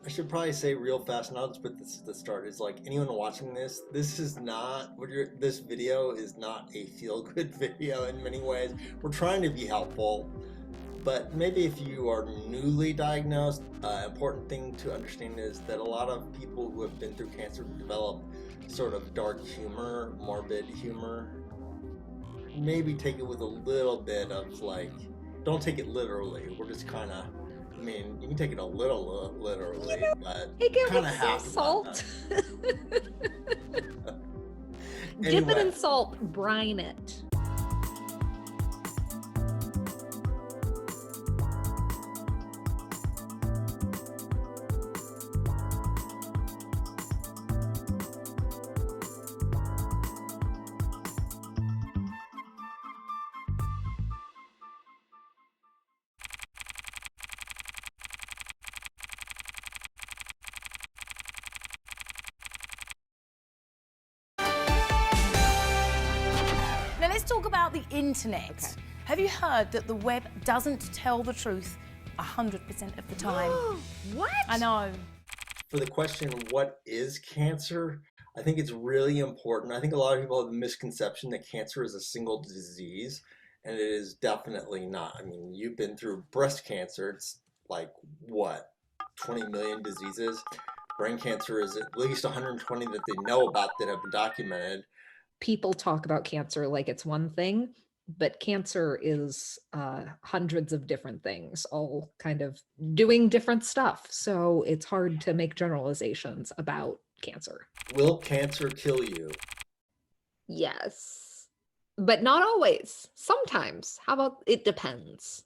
I should probably say real fast, and I'll just put this at the start. Is like anyone watching this, this is not this video is not a feel-good video in many ways. We're trying to be helpful, but maybe if you are newly diagnosed, important thing to understand is that a lot of people who have been through cancer develop sort of dark humor, morbid humor. Maybe take it with a little bit of like, don't take it literally. We're just kind of, I mean, you can take it a little You literally, know, but take it kind with of some have to about salt. that. Dip it Anyway, in salt, brine it. Now let's talk about the internet. Okay. Have you heard that the web doesn't tell the truth 100% of the time? What? I know. for the question, what is cancer? I think it's really important. I think a lot of people have the misconception that cancer is a single disease, and it is definitely not. I mean, you've been through breast cancer, it's like what, 20 million diseases? Brain cancer is at least 120 that they know about that have been documented. People talk about cancer like it's one thing, but cancer is hundreds of different things, all kind of doing different stuff. So it's hard to make generalizations about cancer. Will cancer kill you? Yes, but not always. Sometimes. How about it depends?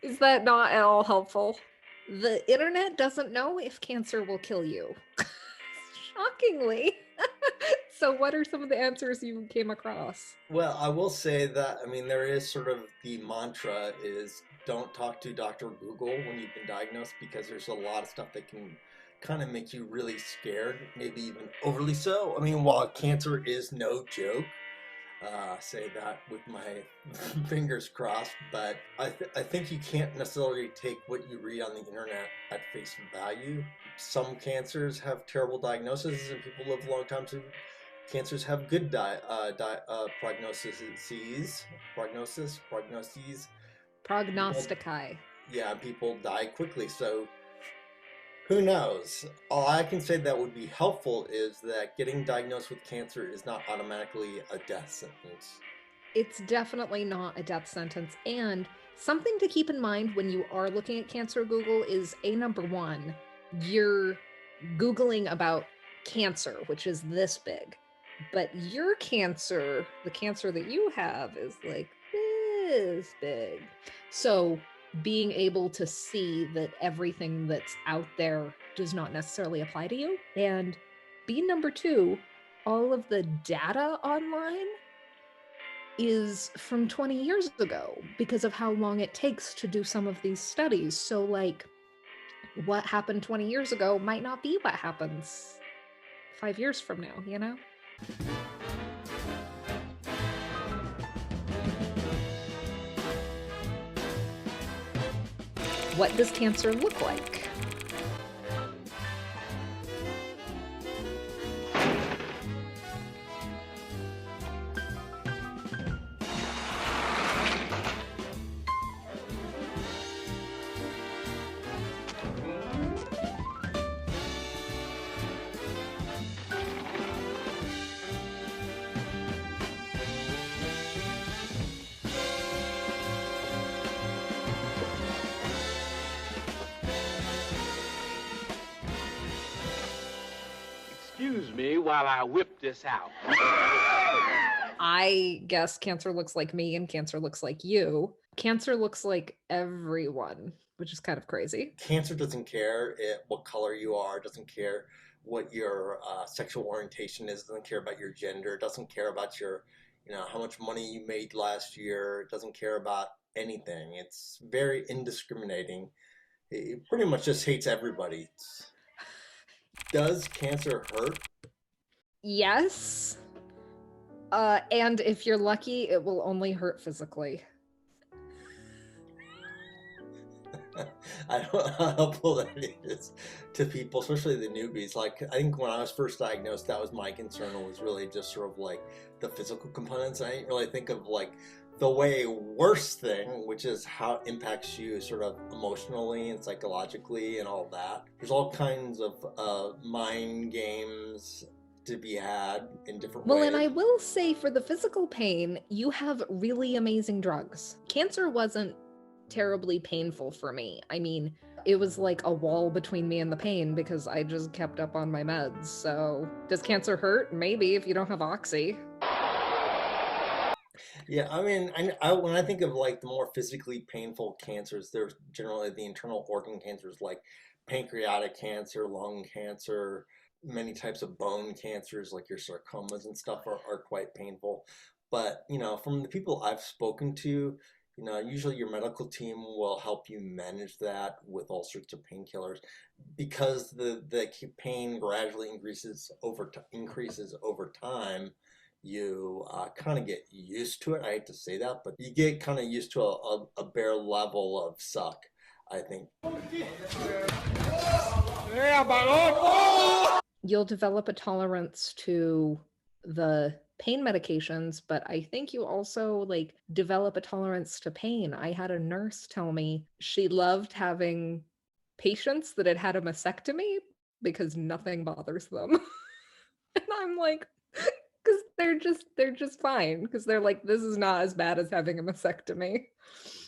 Is that not at all helpful? The internet doesn't know if cancer will kill you. Shockingly. So, what are some of the answers you came across? Well, I will say that, I mean, there is sort of the mantra is don't talk to Dr. Google when you've been diagnosed because there's a lot of stuff that can kind of make you really scared, maybe even overly so. I mean, while cancer is no joke, say that with my fingers crossed, but I think you can't necessarily take what you read on the internet at face value. Some cancers have terrible diagnoses and people live a long time. So cancers have good prognoses. People, Prognosticai. yeah, people die quickly. So who knows? All I can say that would be helpful is that getting diagnosed with cancer is not automatically a death sentence. It's definitely not a death sentence. And something to keep in mind when you are looking at cancer Google is a number one, you're Googling about cancer, which is this big. But your cancer, the cancer that you have, is like this big. So being able to see that everything that's out there does not necessarily apply to you. And B number two, all of the data online is from 20 years ago because of how long it takes to do some of these studies. So, like, what happened 20 years ago might not be what happens 5 years from now, you know? What does cancer look like? Excuse me while I whip this out. I guess cancer looks like me and cancer looks like you. Cancer looks like everyone, which is kind of crazy. Cancer doesn't care what color you are, doesn't care what your sexual orientation is, doesn't care about your gender, doesn't care about your, how much money you made last year, it doesn't care about anything. It's very indiscriminating. It pretty much just hates everybody. Does cancer hurt? Yes, And if you're lucky, it will only hurt physically. I don't know how helpful that is to people, especially the newbies. Like, I think when I was first diagnosed, that was my concern, was really just sort of like the physical components. I didn't really think of like the way worse thing, which is how it impacts you sort of emotionally and psychologically and all that. There's all kinds of mind games to be had in different ways. Well, and I will say for the physical pain, you have really amazing drugs. Cancer wasn't terribly painful for me. I mean, it was like a wall between me and the pain because I just kept up on my meds. So does cancer hurt? Maybe, if you don't have oxy. Yeah, I mean, when I think of like the more physically painful cancers, there's generally the internal organ cancers like pancreatic cancer, lung cancer, many types of bone cancers like your sarcomas and stuff are quite painful. But, from the people I've spoken to, usually your medical team will help you manage that with all sorts of painkillers because the pain gradually increases over time. You kind of get used to it. I hate to say that, but you get kind of used to a bare level of suck, I think. You'll develop a tolerance to the pain medications, but I think you also like develop a tolerance to pain. I had a nurse tell me she loved having patients that had had a mastectomy because nothing bothers them. And I'm like, because they're just fine, because they're like, this is not as bad as having a mastectomy.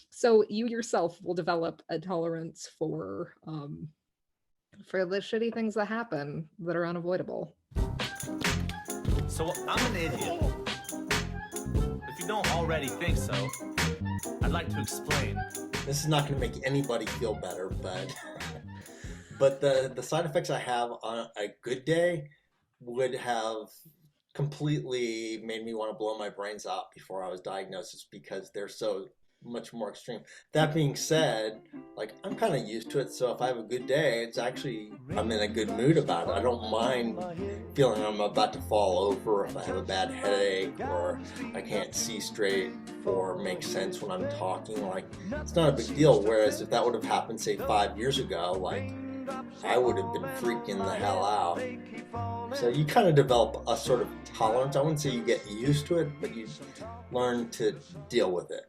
So you yourself will develop a tolerance for the shitty things that happen that are unavoidable. So I'm an idiot. If you don't already think so, I'd like to explain. This is not going to make anybody feel better, but the side effects I have on a good day would have completely made me want to blow my brains out before I was diagnosed, just because they're so much more extreme. That being said, like, I'm kind of used to it, so if I have a good day, it's actually, I'm in a good mood about it. I don't mind feeling I'm about to fall over if I have a bad headache or I can't see straight or make sense when I'm talking. Like, it's not a big deal. Whereas if that would have happened, say, 5 years ago, like, I would have been freaking the hell out. So you kind of develop a sort of tolerance. I wouldn't say you get used to it, but you learn to deal with it.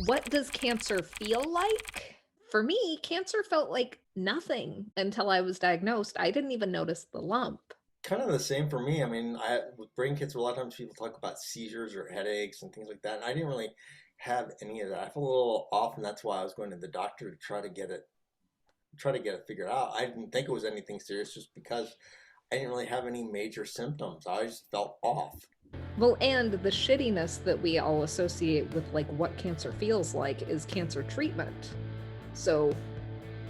What does cancer feel like? For me, cancer felt like nothing until I was diagnosed. I didn't even notice the lump. Kind of the same for me. I mean, with brain cancer, a lot of times people talk about seizures or headaches and things like that. And I didn't really have any of that. I felt a little off, and that's why I was going to the doctor to try to get it figured out. I didn't think it was anything serious, just because I didn't really have any major symptoms. I just felt off. Well, and the shittiness that we all associate with like what cancer feels like is cancer treatment. So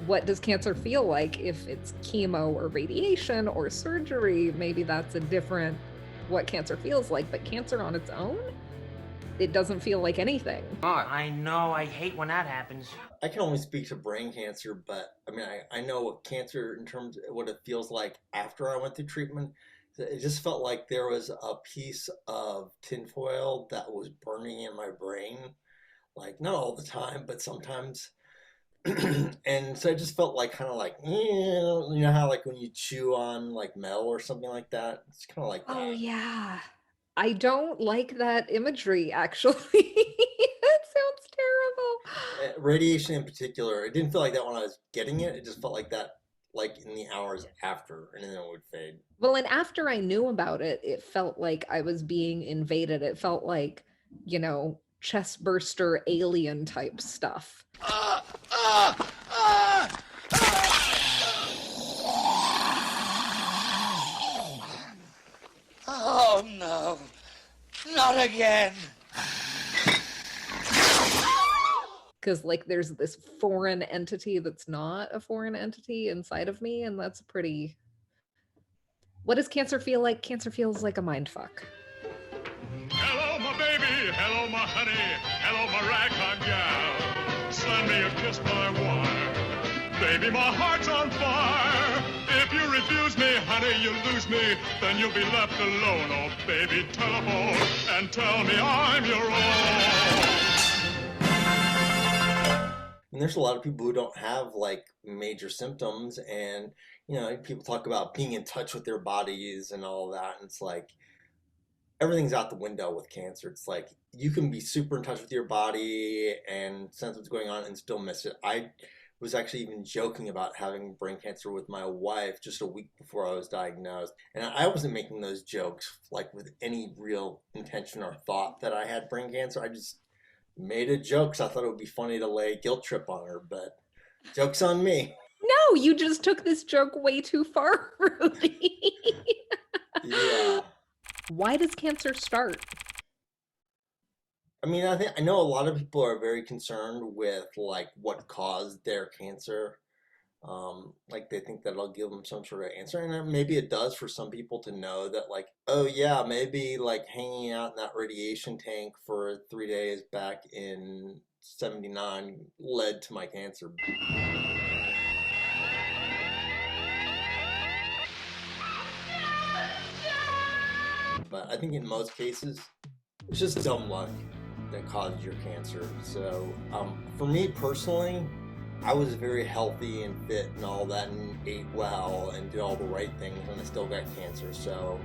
what does cancer feel like if it's chemo or radiation or surgery? Maybe that's a different what cancer feels like, but cancer on its own, it doesn't feel like anything. I know, I hate when that happens. I can only speak to brain cancer, but I mean, I know what cancer, in terms of what it feels like after I went through treatment. It just felt like there was a piece of tinfoil that was burning in my brain, like not all the time, but sometimes. And so I just felt like kind of like, you know how like when you chew on like metal or something like that? It's kind of like that. Oh, yeah. I don't like that imagery, actually. It sounds terrible. Radiation in particular, it didn't feel like that when I was getting it. It just felt like that, like in the hours after, and then it would fade. Well, and after I knew about it, it felt like I was being invaded. It felt like, chest burster alien type stuff. Oh no, not again. Because like there's this foreign entity that's not a foreign entity inside of me, and that's pretty... What does cancer feel like? Cancer feels like a mind fuck. Hello, my baby. Hello, my honey. Hello, my ragtime gal. Send me a kiss by wire. Baby, my heart's on fire. If you refuse me, honey, you lose me, then you'll be left alone. Oh, baby, telephone and tell me I'm your own. And there's a lot of people who don't have like major symptoms, and people talk about being in touch with their bodies and all that, and it's like everything's out the window with cancer. It's like you can be super in touch with your body and sense what's going on and still miss it. I was actually even joking about having brain cancer with my wife just a week before I was diagnosed, and I wasn't making those jokes like with any real intention or thought that I had brain cancer. I just made a joke, so I thought it would be funny to lay a guilt trip on her, but joke's on me. No, you just took this joke way too far, Rudy. Yeah. Why does cancer start? I mean, I know a lot of people are very concerned with like what caused their cancer. Like they think that it'll give them some sort of answer, and maybe it does for some people to know that, like, oh yeah, maybe like hanging out in that radiation tank for 3 days back in '79 led to my cancer. But I think in most cases, it's just dumb luck that caused your cancer. So for me personally, I was very healthy and fit and all that, and ate well and did all the right things, and I still got cancer. So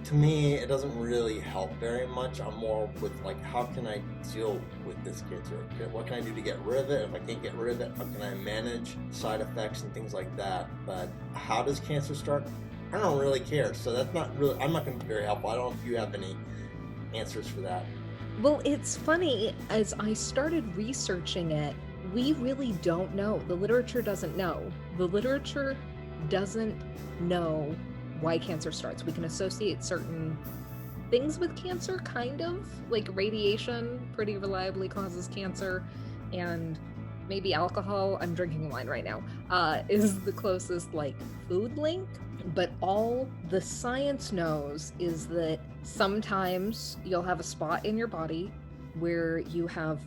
to me, it doesn't really help very much. I'm more with like, how can I deal with this cancer? What can I do to get rid of it? If I can't get rid of it, how can I manage side effects and things like that? But how does cancer start? I don't really care. So that's not really, I'm not going to be very helpful. I don't know if you have any answers for that. Well, it's funny, as I started researching it, we really don't know. The literature doesn't know. The literature doesn't know why cancer starts. We can associate certain things with cancer, kind of, like radiation pretty reliably causes cancer, and maybe alcohol, I'm drinking wine right now, is the closest like food link. But all the science knows is that sometimes you'll have a spot in your body where you have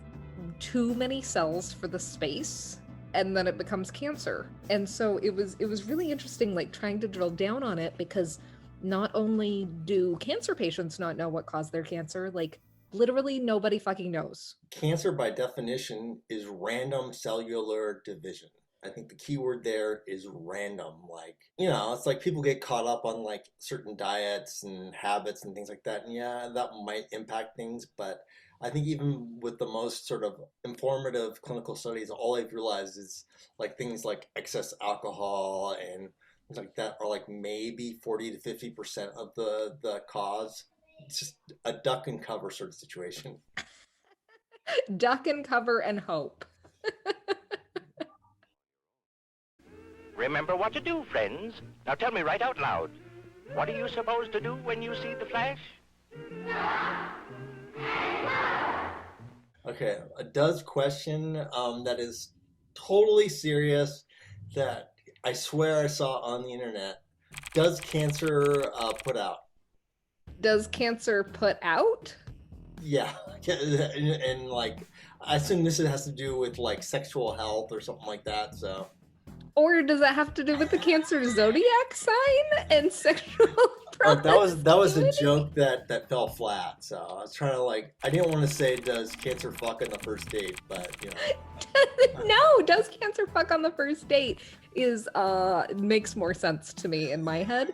too many cells for the space, and then it becomes cancer. And so it was really interesting, like trying to drill down on it, because not only do cancer patients not know what caused their cancer, like literally nobody fucking knows. Cancer by definition is random cellular division. I think the key word there is random. Like, it's like people get caught up on like certain diets and habits and things like that. And yeah, that might impact things, but I think even with the most sort of informative clinical studies, all I've realized is like things like excess alcohol and things like that are like maybe 40 to 50% of the cause. It's just a duck and cover sort of situation. Duck and cover and hope. Remember what to do, friends. Now tell me right out loud. What are you supposed to do when you see the flash? Okay, a does question that is totally serious, that I swear I saw on the internet. Does cancer put out? Does cancer put out? Yeah, and like, I assume this has to do with like sexual health or something like that, so. Or does that have to do with the Cancer zodiac sign and sexual Oh, that was a joke that fell flat. So I was trying to like, I didn't want to say does cancer fuck on the first date, but No, does cancer fuck on the first date is makes more sense to me in my head.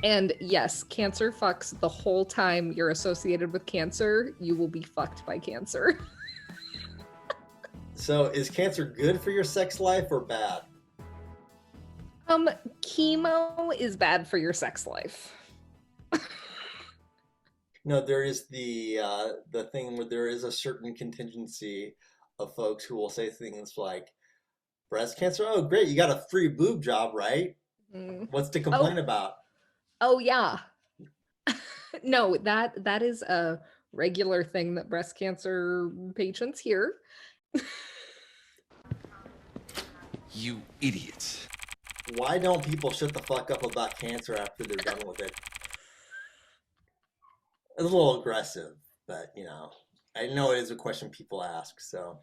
And yes, cancer fucks the whole time you're associated with cancer. You will be fucked by cancer. So is cancer good for your sex life or bad? Chemo is bad for your sex life. No, there is the thing where there is a certain contingency of folks who will say things like, breast cancer? Oh, great, you got a free boob job, right? What's to complain about? Oh yeah. No, that is a regular thing that breast cancer patients hear. You idiots. Why don't people shut the fuck up about cancer after they're done with it? It's a little aggressive, but I know it is a question people ask, so.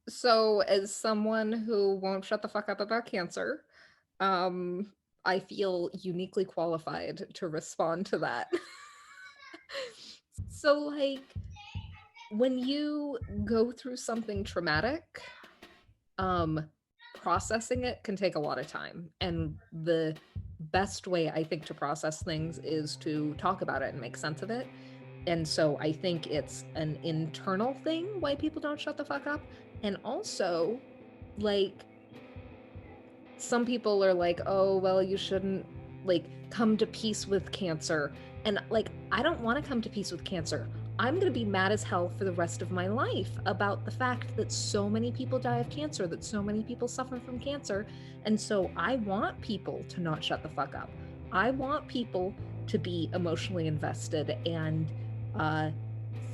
So as someone who won't shut the fuck up about cancer, I feel uniquely qualified to respond to that. So, like, when you go through something traumatic, processing it can take a lot of time. And the best way, I think, to process things is to talk about it and make sense of it. And so I think it's an internal thing why people don't shut the fuck up. And also, like, some people are like, oh, well, you shouldn't, like, come to peace with cancer. And, like, I don't want to come to peace with cancer. I'm going to be mad as hell for the rest of my life about the fact that so many people die of cancer, that so many people suffer from cancer. And so I want people to not shut the fuck up. I want people to be emotionally invested and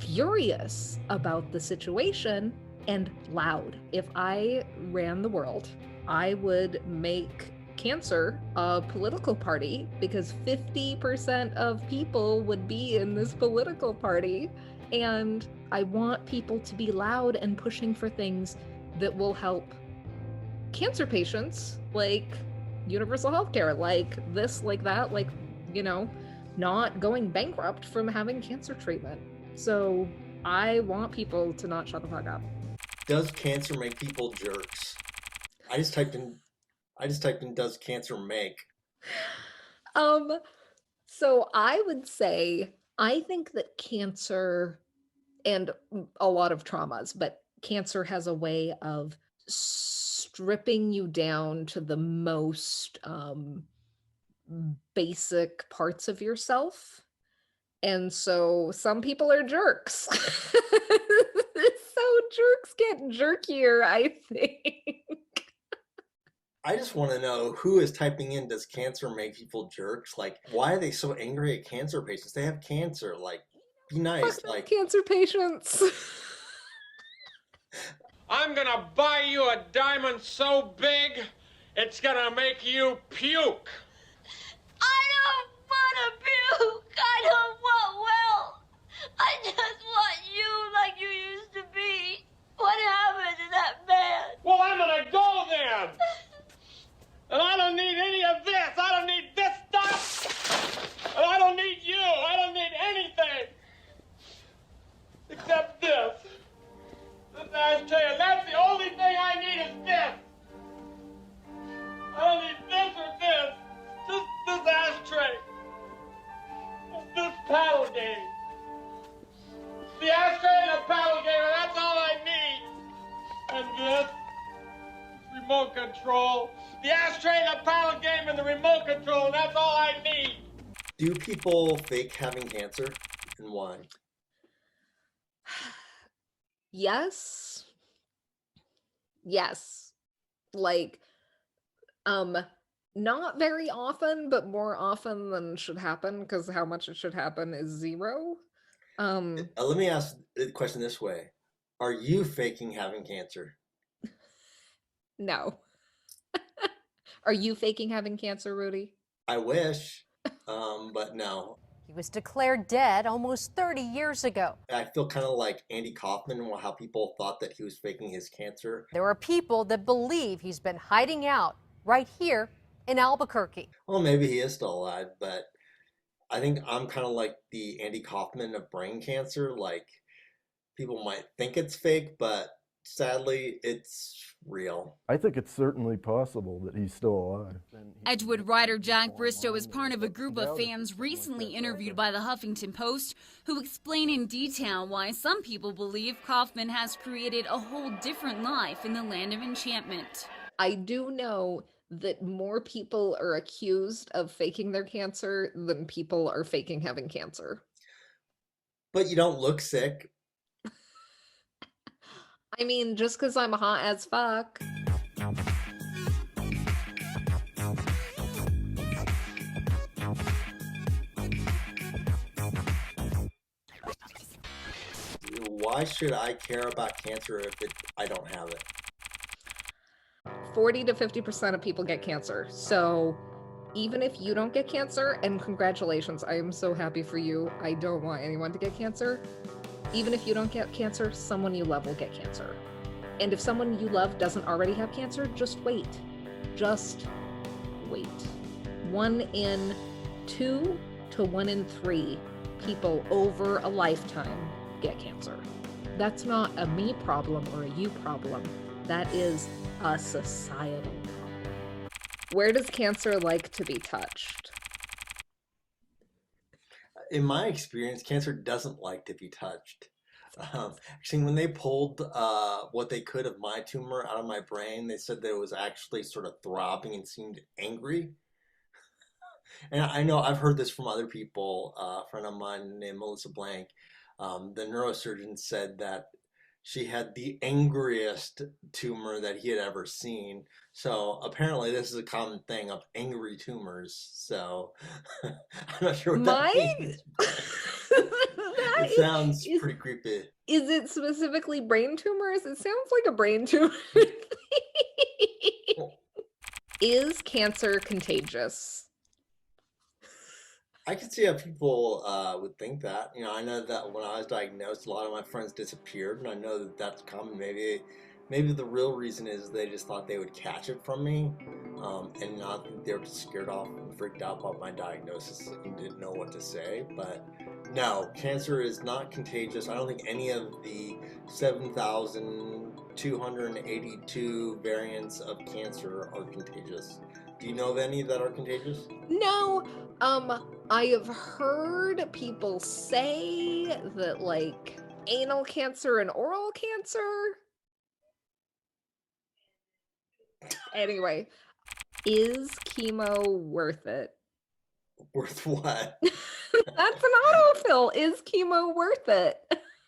furious about the situation and loud. If I ran the world, I would make cancer a political party, because 50% of people would be in this political party, and I want people to be loud and pushing for things that will help cancer patients, like universal healthcare, like this, like that, like, you know, not going bankrupt from having cancer treatment. So I want people to not shut the fuck up. Does cancer make people jerks? I just typed in does cancer make? So I would say, I think that cancer, and a lot of traumas, but cancer has a way of stripping you down to the most basic parts of yourself. And so some people are jerks. So jerks get jerkier, I think. I just want to know who is typing in, does cancer make people jerks? Like, why are they so angry at cancer patients? They have cancer. Like, be nice. Fuck Like, cancer patients. I'm gonna buy you a diamond so big, it's gonna make you puke. I don't want to puke. I don't want well. I just want you like you used to be. What happened to that man? Well, I'm gonna go then. And I don't need any of this. I don't need this stuff. And I don't need you. I don't need anything. Except this. This ashtray. And that's the only thing I need is this. I don't need this or this. Just this ashtray. This paddle game. The ashtray and the paddle game, and that's all I need. And this remote control. The ashtray and the paddle game and the remote control, and that's all I need. do people fake having cancer, and why? Yes. Yes. Like, not very often, but more often than should happen, because how much it should happen is zero. Let me ask the question this way. Are you faking having cancer? No. Are you faking having cancer, Rudy? I wish, but no. He was declared dead almost 30 years ago. I feel kind of like Andy Kaufman, how people thought that he was faking his cancer. There are people that believe he's been hiding out right here in Albuquerque. Well, maybe he is still alive, but I think I'm kind of like the Andy Kaufman of brain cancer. Like, people might think it's fake, but sadly, it's real. I think it's certainly possible that he's still alive. Edgewood writer Jack Bristow is part of a group of fans recently interviewed by the Huffington Post who explain in detail why some people believe Kaufman has created a whole different life in the land of enchantment. I do know that more people are accused of faking their cancer than people are faking having cancer. But you don't look sick. I mean, just because I'm hot as fuck. Why should I care about cancer if I don't have it? 40 to 50% of people get cancer. So even if you don't get cancer, and congratulations, I am so happy for you. I don't want anyone to get cancer. Even if you don't get cancer, someone you love will get cancer. And if someone you love doesn't already have cancer, just wait. Just wait. 1 in 2 to 1 in 3 people over a lifetime get cancer. That's not a me problem or a you problem. That is a societal problem. Where does cancer like to be touched? In my experience, cancer doesn't like to be touched. Actually, when they pulled what they could of my tumor out of my brain, they said that it was actually sort of throbbing and seemed angry. And I know I've heard this from other people. A friend of mine named Melissa Blank, the neurosurgeon, said that she had the angriest tumor that he had ever seen. So apparently this is a common thing of angry tumors. So I'm not sure what that means. It sounds pretty creepy. Is it specifically brain tumors? It sounds like a brain tumor. Is cancer contagious? I can see how people would think that. You know, I know that when I was diagnosed, a lot of my friends disappeared, and I know that that's common. Maybe the real reason is they just thought they would catch it from me, and not that they were just scared off and freaked out about my diagnosis and didn't know what to say. But no, cancer is not contagious. I don't think any of the 7,282 variants of cancer are contagious. Do you know of any that are contagious? No. I have heard people say that, like, anal cancer and oral cancer. Anyway, is chemo worth it? Worth what? That's an autofill. Is chemo worth it?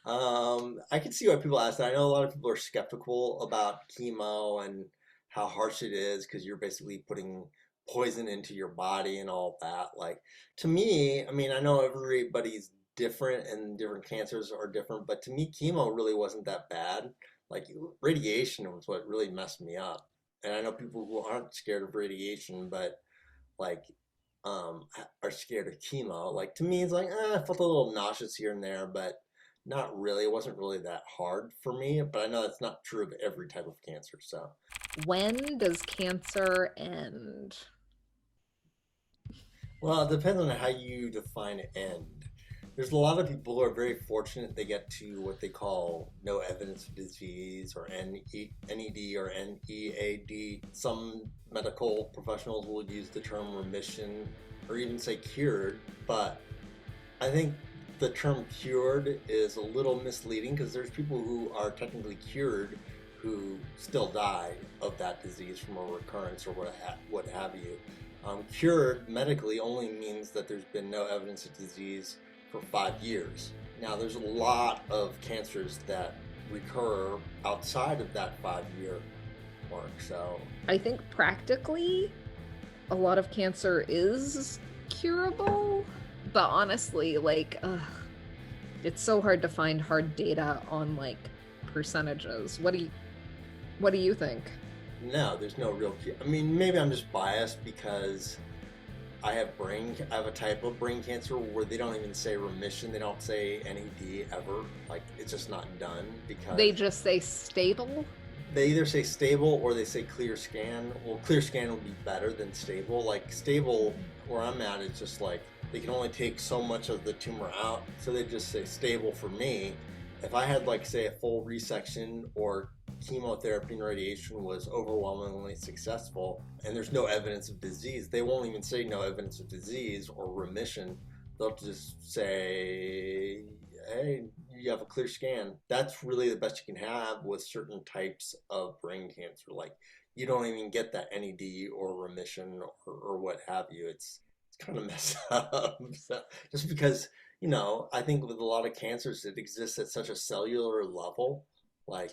I can see why people ask that. I know a lot of people are skeptical about chemo and how harsh it is because you're basically putting poison into your body and all that. Like, to me, I mean, I know everybody's different and different cancers are different, but to me, chemo really wasn't that bad. Like, radiation was what really messed me up. And I know people who aren't scared of radiation, but like, are scared of chemo. Like, to me, it's like, I felt a little nauseous here and there, but not really. It wasn't really that hard for me, but I know that's not true of every type of cancer. So when does cancer end? Well, it depends on how you define end. There's a lot of people who are very fortunate they get to what they call no evidence of disease or NED or NEAD. Some medical professionals will use the term remission or even say cured, but I think the term cured is a little misleading because there's people who are technically cured who still die of that disease from a recurrence or what have you. Cured medically only means that there's been no evidence of disease for 5 years. Now, there's a lot of cancers that recur outside of that 5-year mark. So I think practically a lot of cancer is curable, but honestly, like, it's so hard to find hard data on like percentages. What do you think? No, there's no real cure. I mean, maybe I'm just biased because I have a type of brain cancer where they don't even say remission. They don't say NED ever. Like, it's just not done because they just say stable. They either say stable or they say clear scan. Well, clear scan would be better than stable. Like, stable, where I'm at, it's just like they can only take so much of the tumor out, so they just say stable for me. If I had, like, say, a full resection or chemotherapy and radiation was overwhelmingly successful and there's no evidence of disease, they won't even say no evidence of disease or remission. They'll just say, hey, you have a clear scan. That's really the best you can have with certain types of brain cancer. Like, you don't even get that NED or remission or what have you. It's kind of messed up. So, just because, you know, I think with a lot of cancers, it exists at such a cellular level. Like,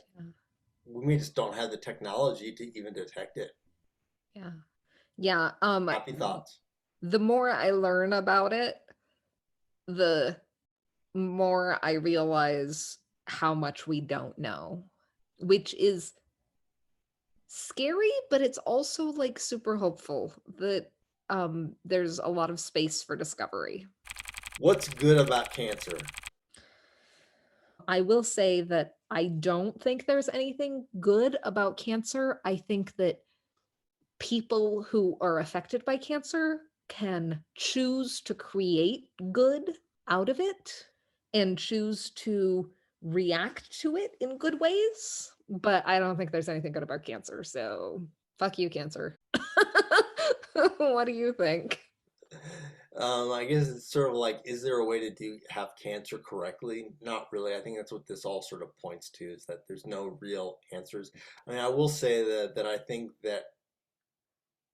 we just don't have the technology to even detect it. Yeah. Happy thoughts. The more I learn about it, the more I realize how much we don't know, which is scary, but it's also like super hopeful that there's a lot of space for discovery. What's good about cancer? I will say that I don't think there's anything good about cancer. I think that people who are affected by cancer can choose to create good out of it and choose to react to it in good ways. But I don't think there's anything good about cancer. So fuck you, cancer. What do you think? I guess it's sort of like, is there a way to have cancer correctly? Not really. I think that's what this all sort of points to, is that there's no real answers. I mean, I will say that I think that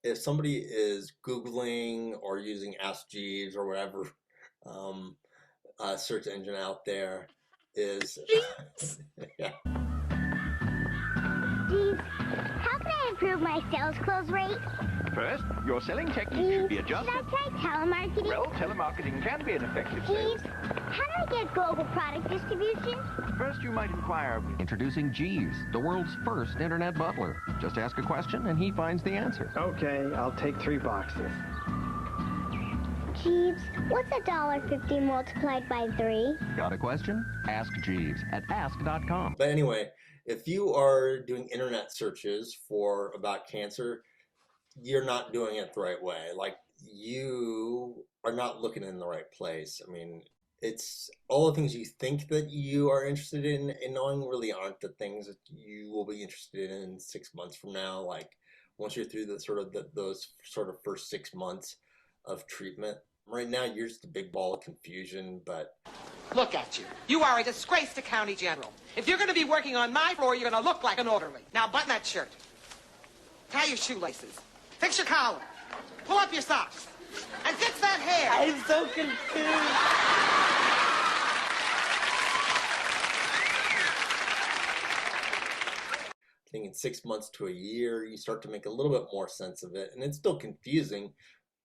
if somebody is Googling or using Ask Jeeves or whatever search engine out there is, yeah. Jeeves, how can I improve my sales close rate? First, your selling technique should be adjusted. Should I try telemarketing? Well, telemarketing can be an effective sales. Jeeves, how do I get global product distribution? First, you might inquire. Introducing Jeeves, the world's first internet butler. Just ask a question and he finds the answer. Okay, I'll take 3 boxes. Jeeves, what's $1.50 multiplied by 3? Got a question? Ask Jeeves at ask.com. But anyway, if you are doing internet searches about cancer, you're not doing it the right way. Like, you are not looking in the right place. I mean, it's all the things you think that you are interested in knowing really aren't the things that you will be interested in 6 months from now. Like, once you're through those sort of first 6 months of treatment. Right now, you're just a big ball of confusion, but... Look at you. You are a disgrace to County General. If you're going to be working on my floor, you're going to look like an orderly. Now, button that shirt. Tie your shoelaces. Fix your collar. Pull up your socks. And fix that hair. I'm so confused. I think in 6 months to a year, you start to make a little bit more sense of it. And it's still confusing,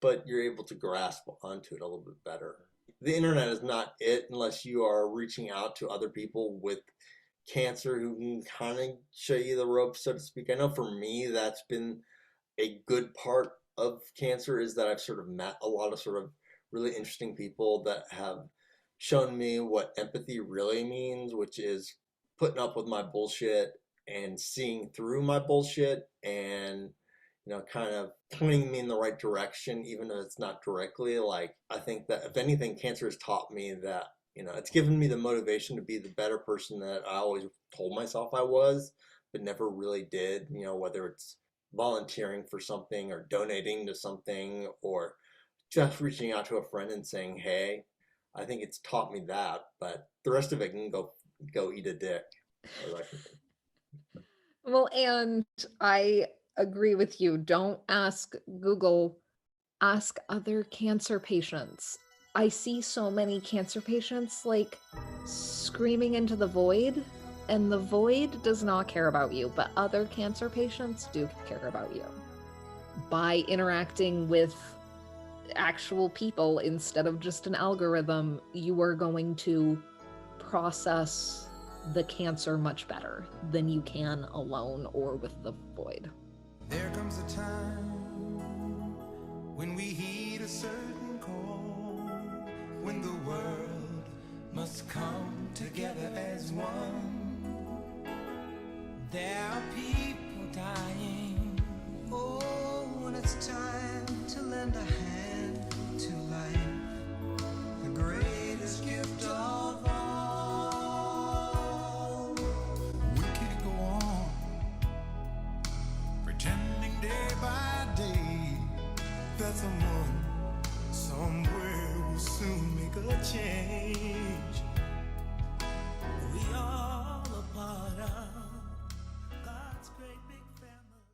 but you're able to grasp onto it a little bit better. The internet is not it unless you are reaching out to other people with cancer who can kind of show you the ropes, so to speak. I know for me, that's been a good part of cancer, is that I've sort of met a lot of sort of really interesting people that have shown me what empathy really means, which is putting up with my bullshit and seeing through my bullshit and, you know, kind of pointing me in the right direction, even if it's not directly. Like, I think that if anything, cancer has taught me that, you know, it's given me the motivation to be the better person that I always told myself I was, but never really did, you know, whether it's volunteering for something or donating to something or just reaching out to a friend and saying, hey. I think it's taught me that, but the rest of it can go eat a dick. Well, and I agree with you. Don't ask Google, ask other cancer patients. I see so many cancer patients like screaming into the void, and the void does not care about you, but other cancer patients do care about you. By interacting with actual people instead of just an algorithm, you are going to process the cancer much better than you can alone or with the void. There comes a time when we heed a certain call, when the world